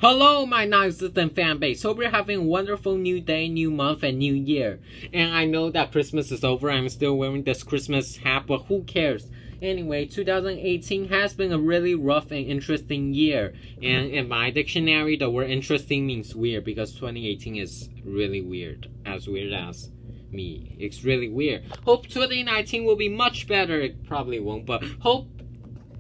Hello, my non-existent fan base. Hope you're having a wonderful new day, new month, and new year. And I know that Christmas is over. I'm still wearing this Christmas hat, but who cares? Anyway, 2018 has been a really rough and interesting year. And in my dictionary, the word interesting means weird because 2018 is really weird. As weird as me. It's really weird. Hope 2019 will be much better. It probably won't, but hope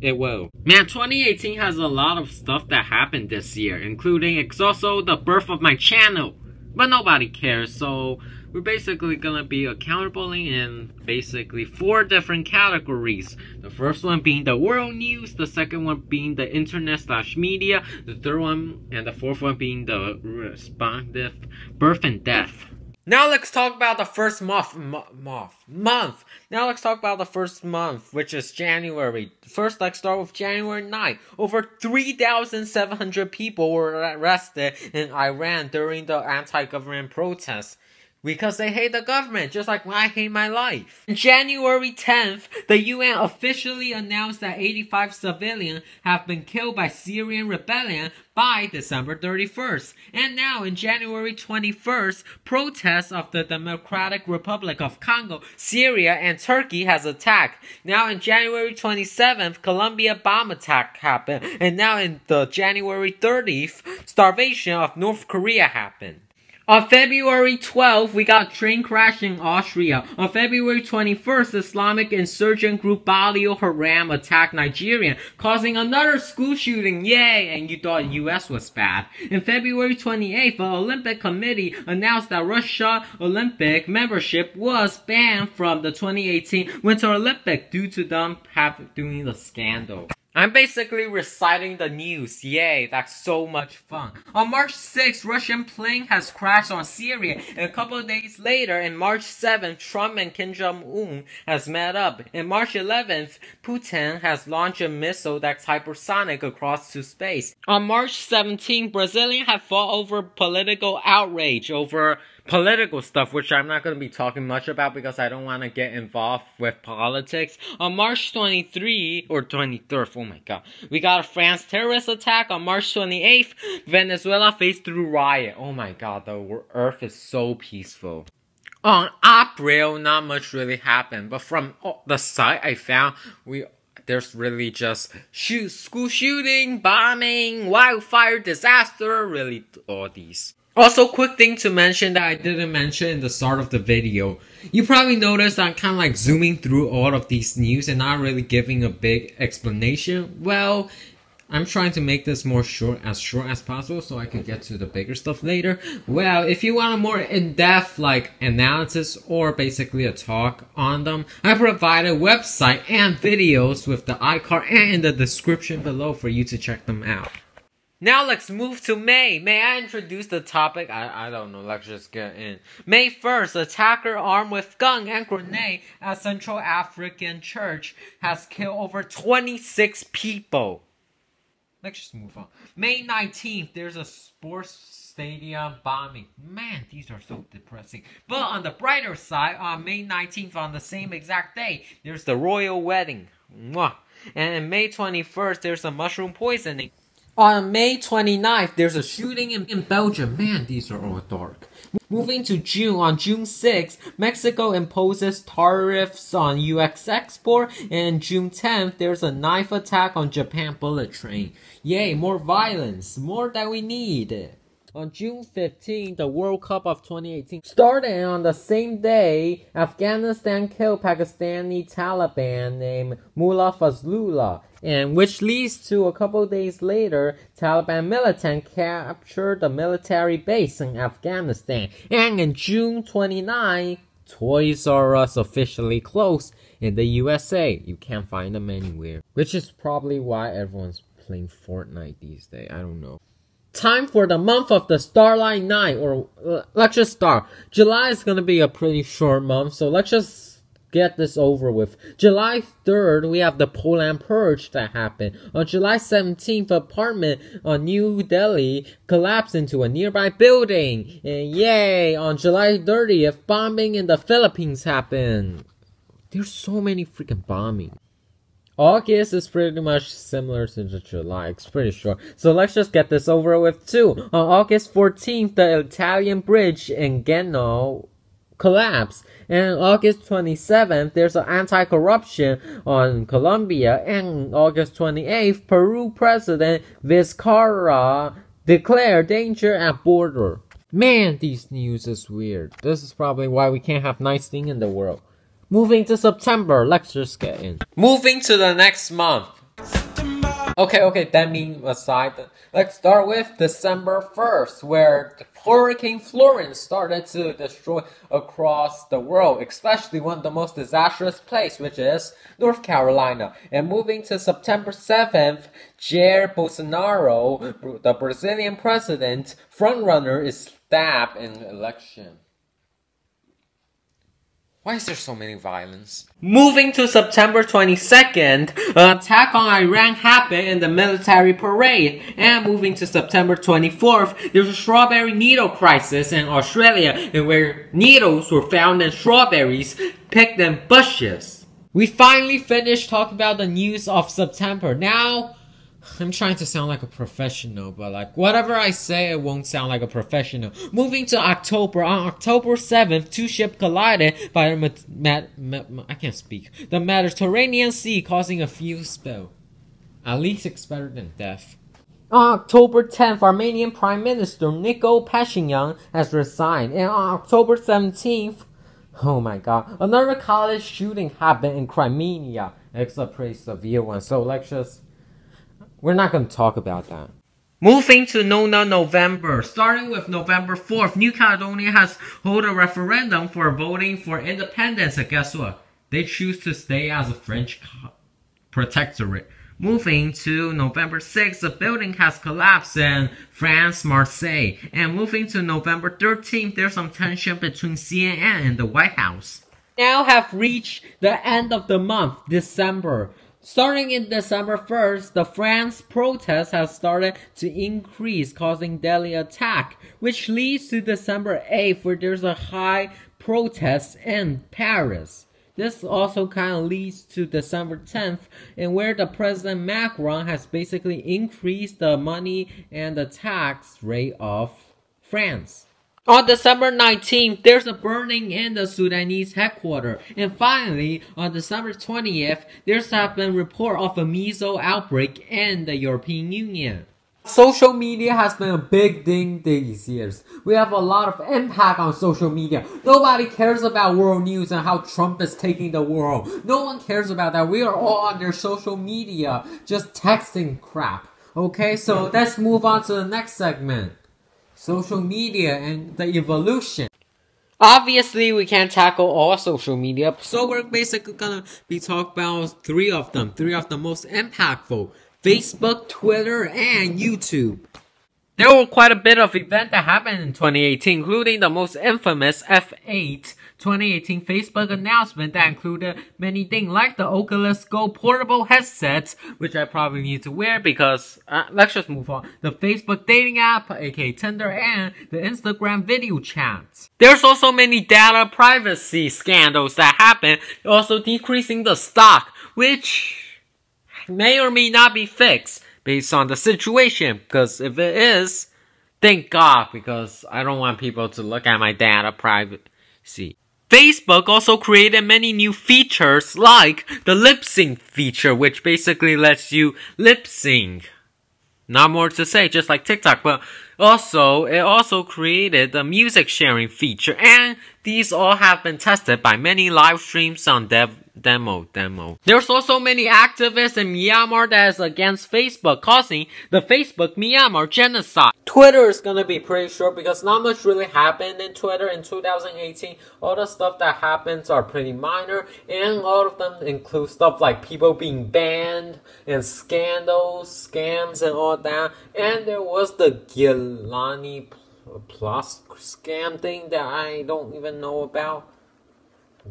it will. Man, 2018 has a lot of stuff that happened this year, including it's also the birth of my channel. But nobody cares, so we're basically gonna be accountable in basically 4 different categories. The first one being the world news, the second one being the internet/media, the third one and the fourth one being the respective birth and death. Now let's talk about the first month. Now let's talk about the first month, which is January. First, let's start with January 9th. Over 3,700 people were arrested in Iran during the anti-government protests. Because they hate the government, just like I hate my life. On January 10th, the UN officially announced that 85 civilians have been killed by Syrian rebellion by December 31st. And now, in January 21st, protests of the Democratic Republic of Congo, Syria, and Turkey has attacked. Now, in January 27th, Colombia bomb attack happened. And now, in the January 30th, starvation of North Korea happened. On February 12th, we got a train crash in Austria. On February 21st, Islamic insurgent group Boko Haram attacked Nigeria, causing another school shooting. Yay! And you thought US was bad. In February 28th, the Olympic Committee announced that Russia Olympic membership was banned from the 2018 Winter Olympics due to them doing the scandal. I'm basically reciting the news. Yay, that's so much fun. On March 6th, Russian plane has crashed on Syria. And a couple of days later, in March 7th, Trump and Kim Jong-un has met up. In March 11th, Putin has launched a missile that's hypersonic across to space. On March 17th, Brazilians have fought over political outrage over political stuff, which I'm not going to be talking much about because I don't want to get involved with politics. On March 23 or 23rd, oh my god, we got a France terrorist attack. On March 28th, Venezuela faced through riot. Oh my god, the earth is so peaceful. On April, not much really happened, but from the site I found, there's really just school shooting, bombing, wildfire disaster, really all these. Also, quick thing to mention that I didn't mention in the start of the video. You probably noticed I'm kind of like zooming through all of these news and not really giving a big explanation. Well, I'm trying to make this more short as possible so I can get to the bigger stuff later. Well, if you want a more in-depth like analysis or basically a talk on them, I provide a website and videos with the iCard and in the description below for you to check them out. Now let's move to May. May I introduce the topic? I don't know. Let's just get in. May 1st, attacker armed with gun and grenade at Central African Church has killed over 26 people. Let's just move on. May 19th, there's a sports stadium bombing. Man, these are so depressing. But on the brighter side, on May 19th, on the same exact day, there's the royal wedding. Mwah. And on May 21st, there's a mushroom poisoning. On May 29th, there's a shooting in Belgium. Man, these are all dark. Moving to June, on June 6th, Mexico imposes tariffs on US export. And June 10th, there's a knife attack on Japan bullet train. Yay, more violence. More that we need. On June 15th, the World Cup of 2018 started, and on the same day, Afghanistan killed Pakistani Taliban named Mullah Fazlullah, and which leads to a couple days later, Taliban militants captured the military base in Afghanistan. And in June 29, Toys R Us officially closed in the USA. You can't find them anywhere, which is probably why everyone's playing Fortnite these days. I don't know. Time for the month of the Starlight Night, or let's just start. July is gonna be a pretty short month, so let's just get this over with. July 3rd, we have the Poland Purge that happened. On July 17th, apartment on New Delhi collapsed into a nearby building. And yay! On July 30th, bombing in the Philippines happened. There's so many freaking bombing. August is pretty much similar to July, it's pretty short. So let's just get this over with too. On August 14th, the Italian bridge in Genoa collapsed. And August 27th, there's an anti-corruption on Colombia. And August 28th, Peru President Vizcarra declared danger at border. Man, these news is weird. This is probably why we can't have nice things in the world. Moving to September, let's just get in. Moving to the next month. Okay, that means aside. Let's start with December 1st, where Hurricane Florence started to destroy across the world, especially one of the most disastrous places, which is North Carolina. And moving to September 7th, Jair Bolsonaro, the Brazilian president, frontrunner, is stabbed in election. Why is there so many violence? Moving to September 22nd, an attack on Iran happened in the military parade. And moving to September 24th, there's a strawberry needle crisis in Australia, and where needles were found in strawberries picked in bushes. We finally finished talking about the news of September. Now, I'm trying to sound like a professional, but like whatever I say, it won't sound like a professional. Moving to October, on October 7th, two ships collided by the Mediterranean Sea, causing a fuel spill. At least it's better than death. On October 10th, Armenian Prime Minister Nikol Pashinyan has resigned. And on October 17th, oh my god, another college shooting happened in Crimea. It's a pretty severe one, so let's just... we're not going to talk about that. Moving to November. Starting with November 4th, New Caledonia has held a referendum for voting for independence. And guess what? They choose to stay as a French protectorate. Moving to November 6th, a building has collapsed in France, Marseille. And moving to November 13th, there's some tension between CNN and the White House. Now have reached the end of the month, December. Starting in December 1st, the France protest has started to increase, causing deadly attack, which leads to December 8th, where there's a high protest in Paris. This also kind of leads to December 10th, and where the President Macron has basically increased the money and the tax rate of France. On December 19th, there's a burning in the Sudanese headquarters. And finally, on December 20th, there's been a report of a measles outbreak in the European Union. Social media has been a big thing these years. We have a lot of impact on social media. Nobody cares about world news and how Trump is taking the world. No one cares about that. We are all on their social media, just texting crap. Okay, so let's move on to the next segment. Social media and the evolution. Obviously, we can't tackle all social media, so we're basically gonna be talking about three of them. Three of the most impactful: Facebook, Twitter, and YouTube. There were quite a bit of events that happened in 2018, including the most infamous F8 2018 Facebook announcement that included many things like the Oculus Go portable headsets, which I probably need to wear because, let's just move on. The Facebook dating app, aka Tinder, and the Instagram video chats. There's also many data privacy scandals that happened, also decreasing the stock, which may or may not be fixed based on the situation, because if it is, thank God, because I don't want people to look at my data privacy. Facebook also created many new features like the lip sync feature, which basically lets you lip sync. Not more to say, just like TikTok, but it also created the music sharing feature, and these all have been tested by many live streams on demo. There's also many activists in Myanmar that is against Facebook, causing the Facebook Myanmar genocide. Twitter is gonna be pretty short because not much really happened in Twitter in 2018. All the stuff that happens are pretty minor, and all of them include stuff like people being banned, and scandals, scams, and all that. And there was the Gilani Plus scam thing that I don't even know about.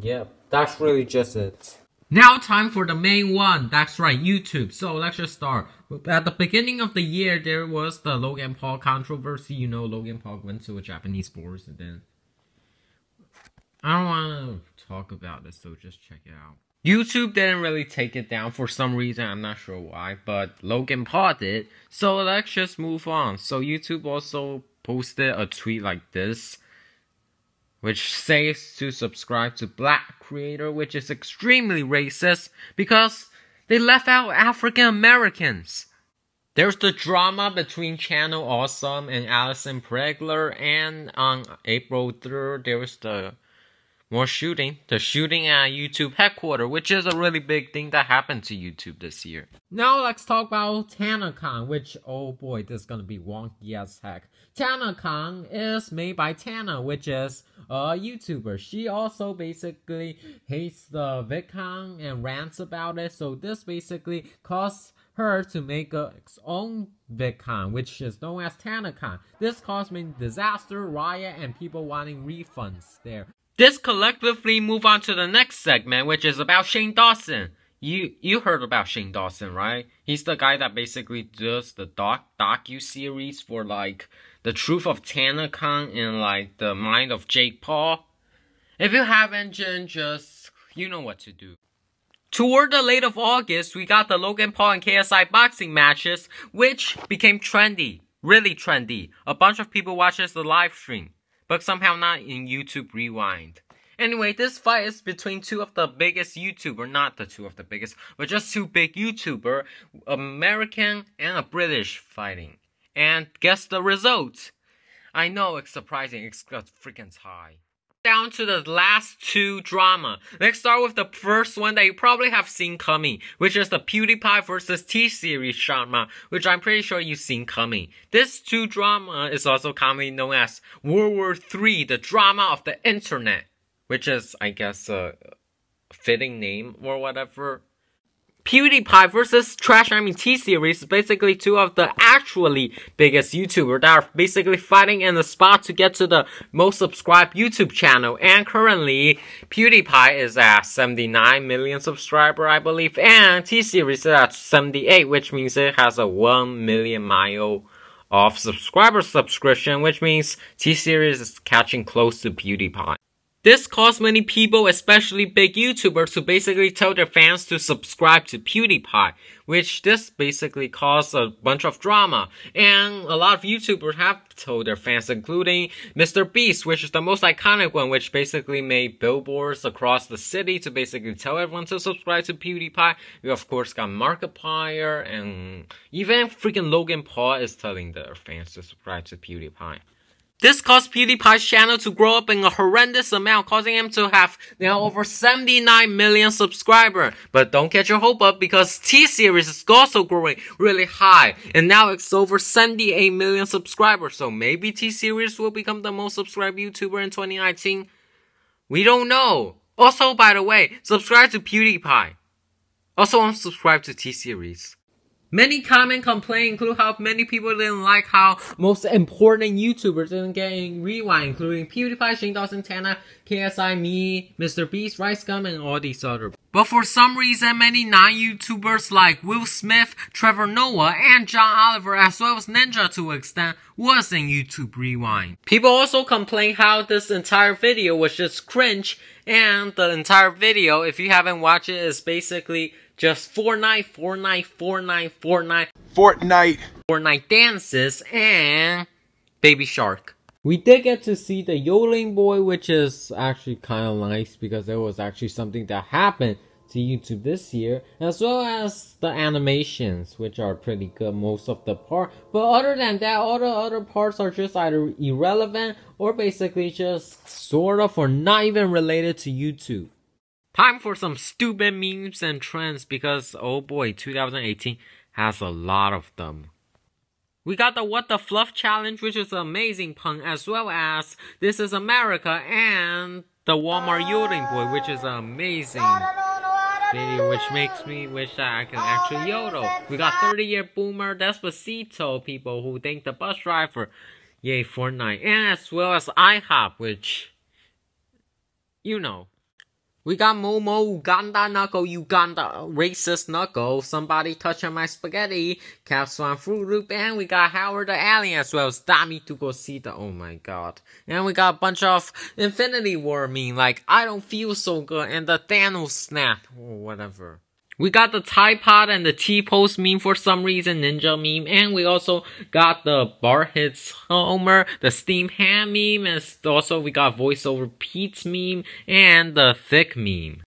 Yep, that's really just it. Now time for the main one. That's right, YouTube. So let's just start. At the beginning of the year, there was the Logan Paul controversy. You know, Logan Paul went to a Japanese forest and then... I don't want to talk about this, so just check it out. YouTube didn't really take it down for some reason, I'm not sure why, but Logan Paul did. So let's just move on. So YouTube also posted a tweet like this, which says to subscribe to Black creator, which is extremely racist because they left out African Americans. There's the drama between Channel Awesome and Alison Pregler, and on April 3rd, there was the shooting at YouTube headquarters, which is a really big thing that happened to YouTube this year. Now let's talk about TanaCon, which, oh boy, this is gonna be wonky as heck. TanaCon is made by Tana, which is a YouTuber. She also basically hates the VidCon and rants about it, so this basically caused her to make its own VidCon, which is known as TanaCon. This caused many disaster, riot, and people wanting refunds there. This collectively move on to the next segment, which is about Shane Dawson. You heard about Shane Dawson, right? He's the guy that basically does the docu-series for like the truth of TanaCon and like the mind of Jake Paul. If you haven't, just you know what to do. Toward the late of August, we got the Logan Paul and KSI boxing matches, which became trendy, really trendy. A bunch of people watches the live stream, but somehow not in YouTube Rewind. Anyway, this fight is between two of the biggest YouTubers, not the two of the biggest, but just two big YouTubers, American and a British fighting. And guess the result? I know it's surprising, it's got freaking high. Down to the last two drama. Let's start with the first one that you probably have seen coming, which is the PewDiePie versus T-Series drama, which I'm pretty sure you've seen coming. This two drama is also commonly known as World War III, the drama of the internet, which is, I guess, a fitting name or whatever. PewDiePie versus T-Series is basically two of the actually biggest YouTubers that are basically fighting in the spot to get to the most subscribed YouTube channel. And currently, PewDiePie is at 79 million subscribers, I believe, and T-Series is at 78, which means it has a 1 million mile of subscriber subscription, which means T-Series is catching close to PewDiePie. This caused many people, especially big YouTubers, to basically tell their fans to subscribe to PewDiePie, which this basically caused a bunch of drama. And a lot of YouTubers have told their fans, including Mr. Beast, which is the most iconic one, which basically made billboards across the city to basically tell everyone to subscribe to PewDiePie. We of course got Markiplier, and even freaking Logan Paul is telling their fans to subscribe to PewDiePie. This caused PewDiePie's channel to grow up in a horrendous amount, causing him to have now over 79 million subscribers. But don't get your hope up, because T-Series is also growing really high, and now it's over 78 million subscribers. So maybe T-Series will become the most subscribed YouTuber in 2019. We don't know. Also, by the way, subscribe to PewDiePie. Also, unsubscribe to T-Series. Many common complaints include how many people didn't like how most important YouTubers didn't get in Rewind, including PewDiePie, Shane Dawson, Tana, KSI, me, Mr. Beast, Rice Gum, and all these others. But for some reason, many non-YouTubers like Will Smith, Trevor Noah, and John Oliver, as well as Ninja to an extent, was in YouTube Rewind. People also complain how this entire video was just cringe, and the entire video, if you haven't watched it, is basically just Fortnite dances and Baby Shark. We did get to see the Yodeling Boy, which is actually kind of nice because there was actually something that happened to YouTube this year, as well as the animations, which are pretty good most of the part. But other than that, all the other parts are just either irrelevant or basically just sort of or not even related to YouTube. Time for some stupid memes and trends because, oh boy, 2018 has a lot of them. We got the What the Fluff challenge, which is an amazing pun, as well as This is America and the Walmart Yodeling Boy, which is an amazing video, which makes me wish that I can actually yodel. We got 30-year boomer Despacito, people who thank the bus driver, yay Fortnite, and as well as IHOP, which, you know. We got Momo, Uganda, Knuckle, Uganda, Racist Knuckle, Somebody Touching My Spaghetti, Capsule and Fruit Loop, and we got Howard the Alien as well as Dami Tugosita, oh my god. And we got a bunch of Infinity War meme, like I don't feel so good, and the Thanos snap, or whatever. We got the Tide Pod and the T-Post meme for some reason, Ninja meme, and we also got the Bart Hits Homer, the Steam Ham meme, and also we got Voiceover Pete's meme, and the Thick meme.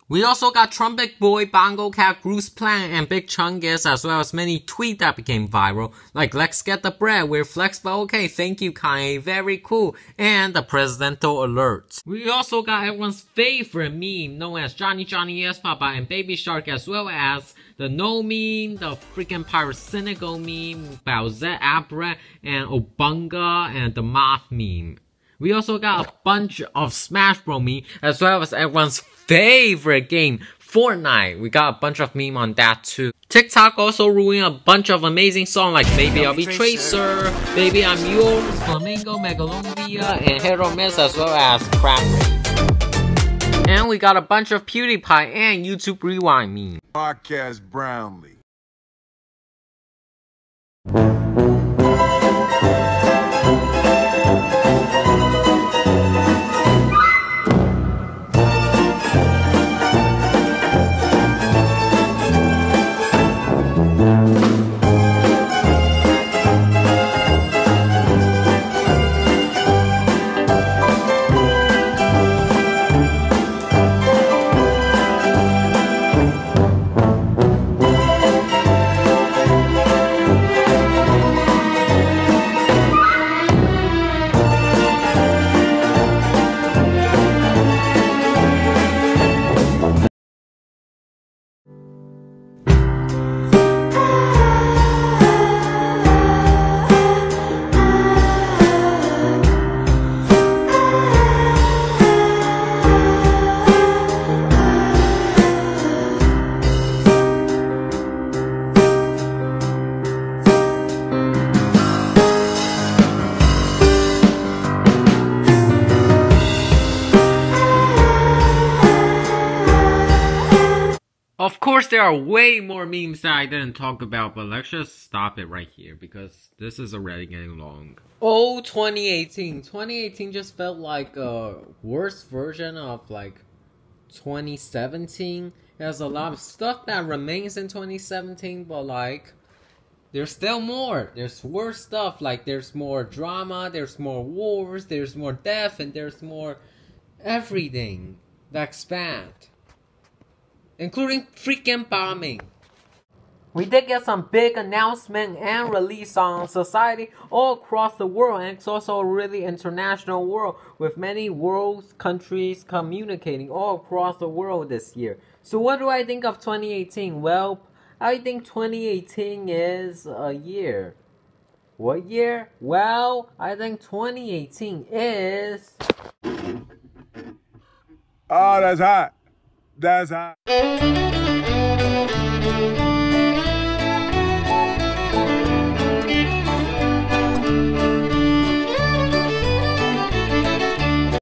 We also got Trumpet Boy, Bongo Cat, Bruce Plant, and Big Chungus, as well as many tweets that became viral, like Let's Get the Bread, we're flexible, okay, thank you Kanye, very cool, and the Presidential Alert. We also got everyone's favorite meme, known as Johnny Yes Papa and Baby Shark, as well as the No meme, the freaking Pirate Cynical meme, Bowsette Abra, and Obunga, and the Moth meme. We also got a bunch of Smash Bros meme, as well as everyone's favorite game, Fortnite. We got a bunch of meme on that too. TikTok also ruining a bunch of amazing songs like Baby I'll Be Tracer, Baby I'm Yours, Flamingo, Megalombia, and Hit or Miss, as well as Crack Rate. And we got a bunch of PewDiePie and YouTube Rewind meme. Podcast Brownlee. Of course, there are way more memes that I didn't talk about, but let's just stop it right here because this is already getting long. Oh, 2018. 2018 just felt like a worse version of like 2017. There's a lot of stuff that remains in 2017, but like there's still more. There's worse stuff, like there's more drama, there's more wars, there's more death, and there's more everything that's bad. Including freaking bombing. We did get some big announcement and release on society all across the world, and it's also a really international world with many world countries communicating all across the world this year. So what do I think of 2018? Well, I think 2018 is a year. What year? Well, I think 2018 is... Oh, that's hot. That's hot.